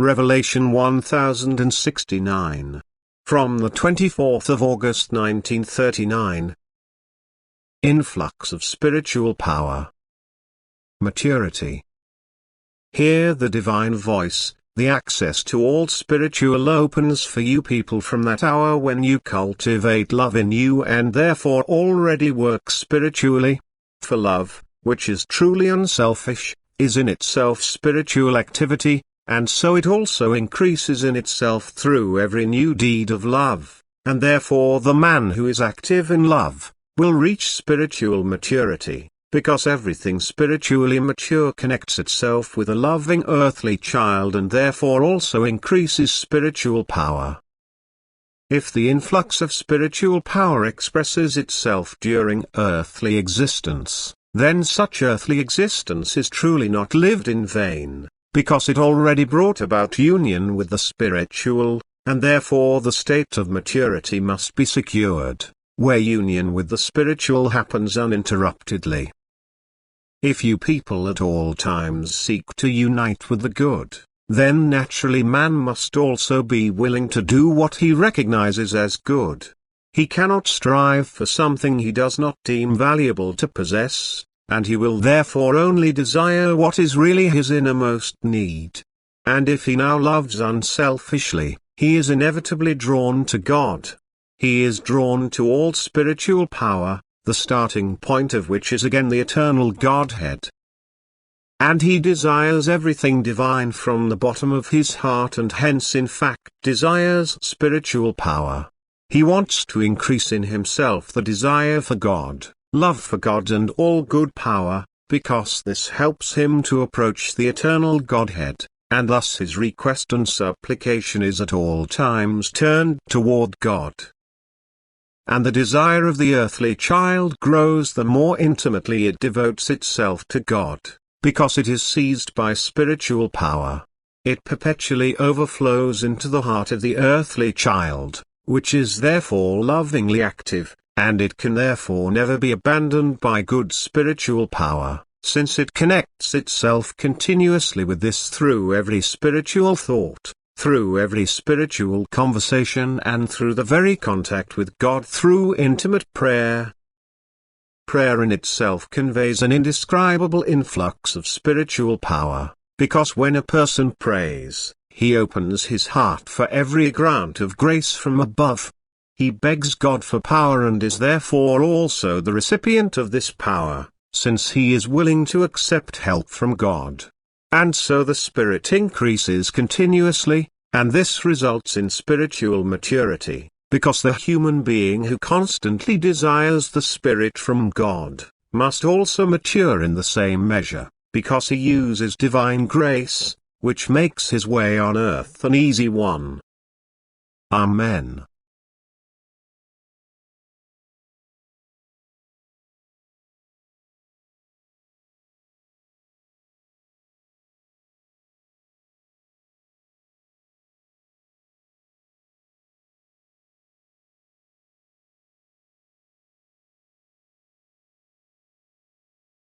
Revelation 1069. From the 24th of August 1939. Influx of spiritual power. Maturity. Hear the divine voice. The access to all spiritual opens for you people from that hour when you cultivate love in you and therefore already work spiritually. For love, which is truly unselfish, is in itself spiritual activity, and so it also increases in itself through every new deed of love, and therefore the man who is active in love will reach spiritual maturity, because everything spiritually mature connects itself with a loving earthly child and therefore also increases spiritual power. If the influx of spiritual power expresses itself during earthly existence, then such earthly existence is truly not lived in vain, because it already brought about union with the spiritual, and therefore the state of maturity must be secured, where union with the spiritual happens uninterruptedly. If you people at all times seek to unite with the good, then naturally man must also be willing to do what he recognizes as good. He cannot strive for something he does not deem valuable to possess, and he will therefore only desire what is really his innermost need. And if he now loves unselfishly, he is inevitably drawn to God. He is drawn to all spiritual power, the starting point of which is again the eternal Godhead. And he desires everything divine from the bottom of his heart and hence in fact desires spiritual power. He wants to increase in himself the desire for God, love for God and all good power, because this helps him to approach the eternal Godhead, and thus his request and supplication is at all times turned toward God. And the desire of the earthly child grows the more intimately it devotes itself to God, because it is seized by spiritual power. It perpetually overflows into the heart of the earthly child, which is therefore lovingly active, and it can therefore never be abandoned by good spiritual power, since it connects itself continuously with this through every spiritual thought, through every spiritual conversation and through the very contact with God through intimate prayer. Prayer in itself conveys an indescribable influx of spiritual power, because when a person prays, he opens his heart for every grant of grace from above. He begs God for power and is therefore also the recipient of this power, since he is willing to accept help from God. And so the spirit increases continuously, and this results in spiritual maturity, because the human being who constantly desires the Spirit from God, must also mature in the same measure, because he uses divine grace, which makes his way on earth an easy one. Amen.